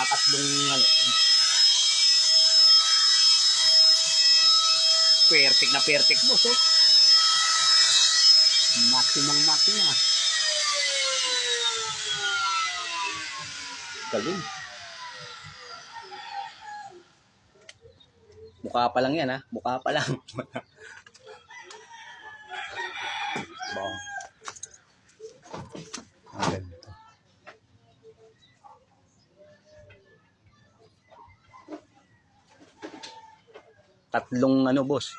tatlong ano. Perfect na perfect boss, oh. Maximum. Galing. Mukha pa lang yan, ha? Mukha pa lang. Bong. Ganito. Tatlong ano, boss?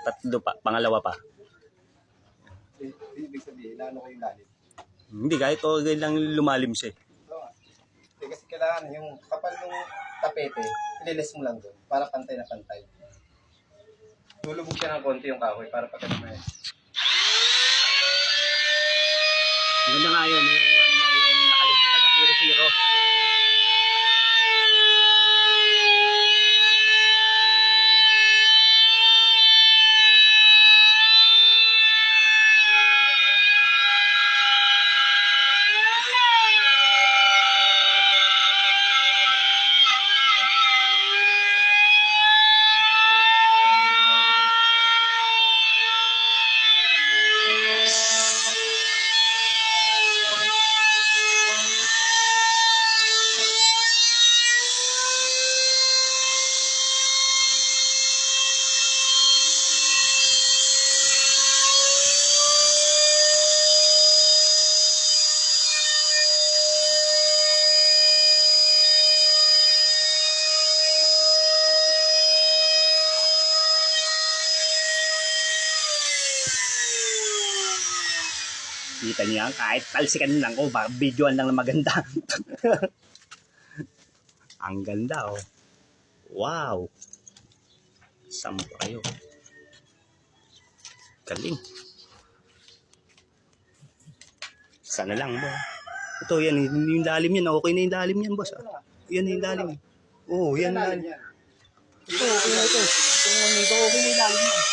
Tatlo pa, pangalawa pa. Ibig sabihin, lalo ko yung lalim. Hindi, kahit o lang lumalim siya. Kasi kailangan yung kapal ng tapete, ililis mo lang doon para pantay na pantay. Lulubog siya ng konti yung kahoy para pagkat may... Ganda nga yun, yung nakalibig taga 0-0. Kita niya, kahit talsikan lang ko, baka videoan lang na maganda. Ang ganda, oh. Wow. Saan pa kayo? Galing. Sana lang, boss. Ito, yan, yung lalim yan. Okay na yung lalim yan, boss. Yan yung lalim. Oo, yan yung lalim. Ito, okay na ito. Ito, okay na yung lalim yan.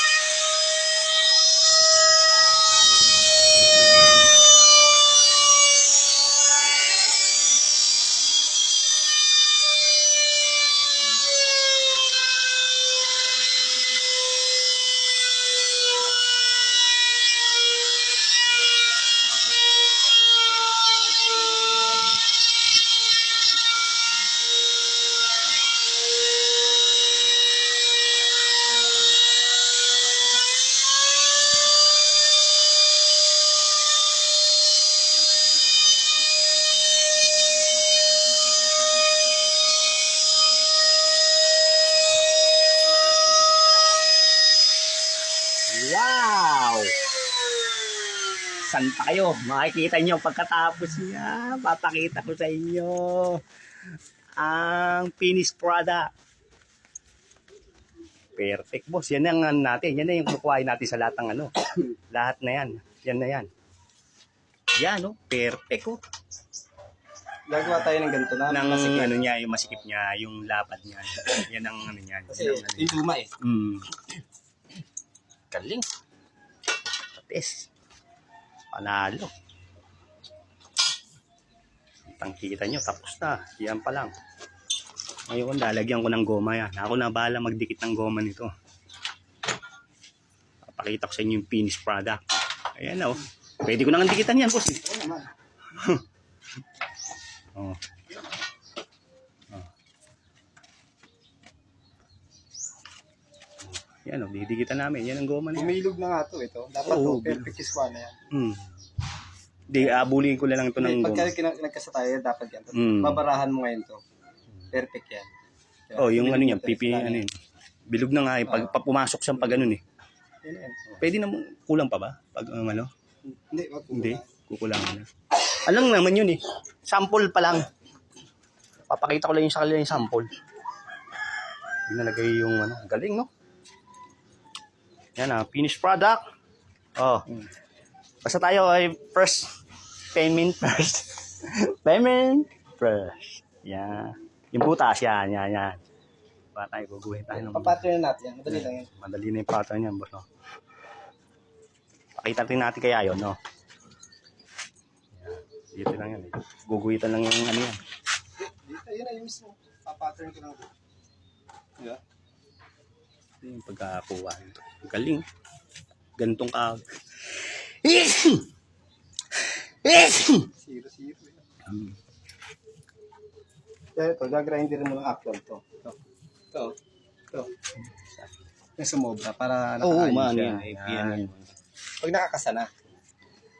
Wow! Saan pa kayo? Makikita nyo pagkatapos niya. Papakita ko sa inyo ang finished product. Perfect, boss. Yan ang natin. Yan na yung kukuhain natin sa lahat ng ano. Lahat na yan. Yan na yan. Yan, oh. Perfect, oh. Gagawa tayo ng ganito na. Ng ano niya, yung masikip niya, yung lapad niya. Yan ang ano niya. Kasi yung luma eh. Galing. Tapos. Panalo. Tangkita nyo, tapos na. Yan pa lang. Ngayon, lalagyan ko ng goma yan. Ako na bahala magdikit ng goma nito. Papakita ko sa inyo yung finished product. Ayan na, oh. Pwede ko nang dikitan yan, boss. Oo naman. Oh. Yan o, didikitan namin. Yan ang goma niya. Umilog na nga to ito. Dapat Oo, perfect is one na yan. Di, abulin ko lang ito ng Pagka goma. nagkasa tayo, dapat yan. Babarahan mo ngayon to. Perfect yan. Kaya, Oh, yung ano yan, pipi, ano yun. Bilog na nga eh. Pag pumasok siyang pag ganun eh. Yan. Pwede na, kulang pa ba? Pag ano? Hindi, wag Hindi, kukulangan na. Alang naman yun eh. Sample pa lang. Papakita ko lang yung sa kanila yung sample. Binalagay yung ano, galing no? Yan ah, finished product. Oh. Basta tayo ay first payment first. Payment first. Yan. Yung butas yan. Para tayo guguhin tayo ng papattern na natin yan. Madali lang yan. Madali na yung pattern yan, boss. No? Pakita rin natin kaya yun, no? Yan. Dito lang yan. Eh. Guguhitan lang yung ano yan. Dito Ayun na yung mismo. Pa-pattern ko lang. Yeah. Ito yung pagkakakuha nito. Galing. Gantong ka. 0-0. Kaya ito, gagrinderin mo ng actual to. Ito. Yung sumobra para Oo, nakaayos man. siya. Yan. Pag nakakasana.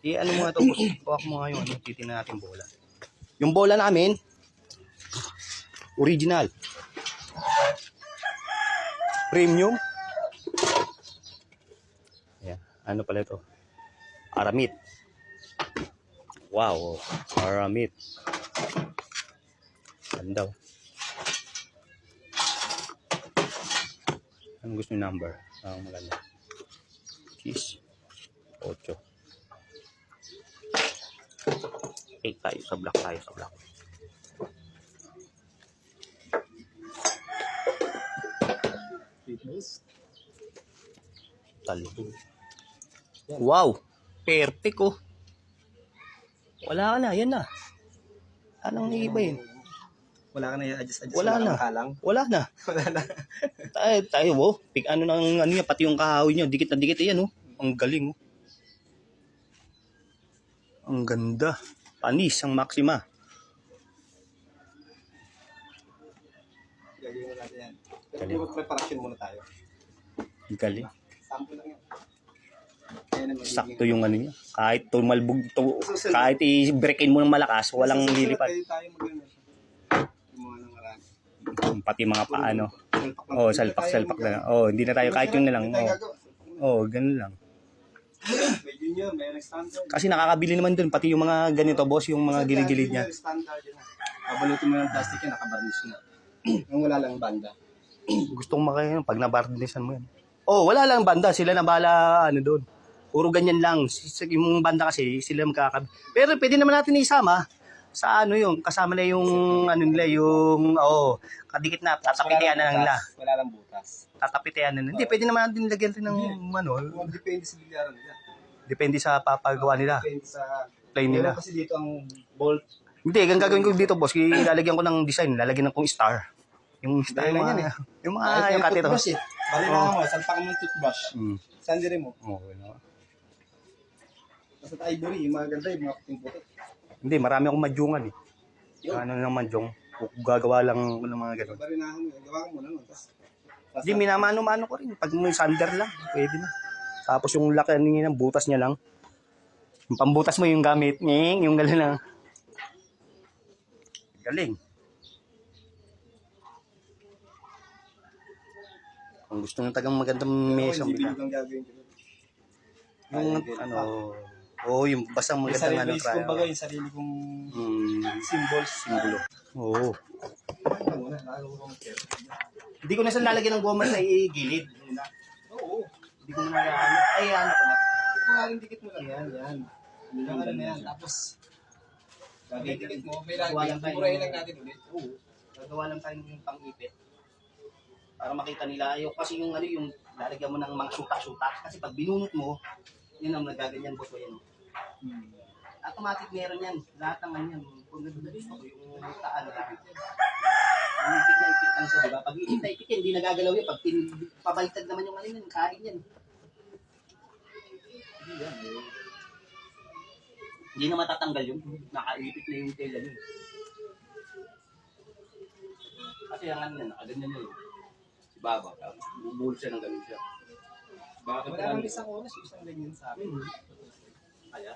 Ano mo nga ito, boss? Kuha ko mo nga yung titignan natin bola. Yung bola namin, original. Premium. Ayan. Ano pala ito? Aramid. Wow. Aramid. Ganda. Anong gusto yung number? Ang maganda. Cheese. 8. 8 tayo sa black Talibog. Wow! Perfect oh. Wala ka na, yan na. Anong iba yun? Wala ka na i-adjust. Wala na. Halang. Wala na. Wala na. Tayo oh. Ano niya, pati yung kahoy niya, dikit na dikit yan oh. Ang galing oh. Ang ganda. Panis ang Maxima. Gagawin mo natin yan. Pero preparation muna tayo. Galing. Sample lang yan. Sakto yung ano niya. Kahit tumalbog to, kahit i-breakin mo ng malakas, walang lilipat. Tayo mag-ano. Yung mga nangaraan. Pati mga paano. Oh, salpak na. Oh, hindi na tayo kahit yun na lang. Oh, ganun lang. May junior, may standard. Kasi nakakabili naman dun, pati yung mga ganito, boss, yung mga gilid-gilid niya. Standard yun. Kabalutin mo ng plastic yan, nakabarnish na. Yung wala lang banda. Gustong makain, pag nabarnisan mo yan. Oh, wala lang banda, sila na bala ano doon. Puro ganyan lang. Yung banda kasi, sila magkakabili. Pero pwede naman natin isama sa ano yung, kasama na yung ano nila, yung, kadikit na, tatapitean na nila. Wala lang butas. Tatapitean na nila. Hindi, pwede naman natin lagyan rin ng ano. Depende sa bilyaran nila. Depende sa papagawa nila. Depende sa Plane nila. Kasi dito ang bolt. Hindi, ang gagawin ko dito, boss, ilalagyan ko ng design, lalagyan ko ng star. Yung star Dahil yung lang mga, yan eh. yung mga, yung katito. Barinahan mo, salpakan mo yung toothbrush. Sandiri mo. Okay na. Basta ivory, yung mga ganda, yung mga puting puti. Hindi, marami akong madyungan eh. Ano ng madyong, gagawa lang ng mga ganun. Barinahan mo, gawa mo na. Hindi, minamano-mano ko rin. Pag may sander lang, pwede na. Tapos yung laki ng butas niya lang. Yung pambutas mo yung gamit, yung gano'n lang. Galing. Kung gusto ng tagang magandang mesa, Hindi bilog ang gagawin ko. yung yung basta May magandang sarili, try. kumbaga yung sarili kong symbols. Simbolo. Oo. Ano muna, lalo ko kong care. Hindi ko na saan lalagyan ng goma sa gilid. Oo. Hindi ko na ano. Ay, ano ko na. Ito nga rin dikit mo lang. Yan. Yung ano na yan. Tapos, dikit mo. May lagi. Purahin lang natin ulit. Oo. Gagawa lang tayo ng pang-ipit. Para makita nila. Ayaw kasi yung ano yung lalagyan mo ng mga sutak-sutak. Kasi pag binunot mo, yun ang nagaganyan po yan. Automatic meron yan. Lahat naman yan. Kung gusto ko yung taan lang. Yung ipit na ipit lang siya, diba? Pag ipit na ipit yan, hindi nagagalaw yan. Pag pabalitad naman yung ano yan, kain yan. Hindi na matatanggal yun. Nakaipit na yung tela yun. Kasi ang ano yan, nakaganyan yun. Si Baba, bubul siya ng ganun siya. Wala nang isang oras, isang ganyan sa amin. Kaya?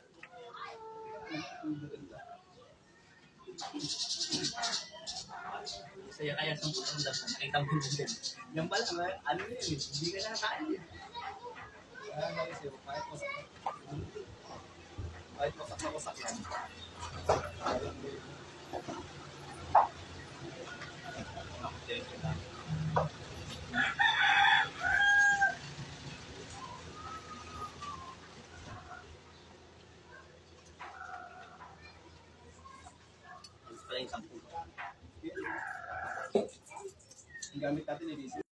Saya kaya sa putang dap, nakita mo din. Yan pala, ano yun, hindi ka nakakain yun. Kahit wasak na wasak yan. Pala yung 10. Ang gamit natin,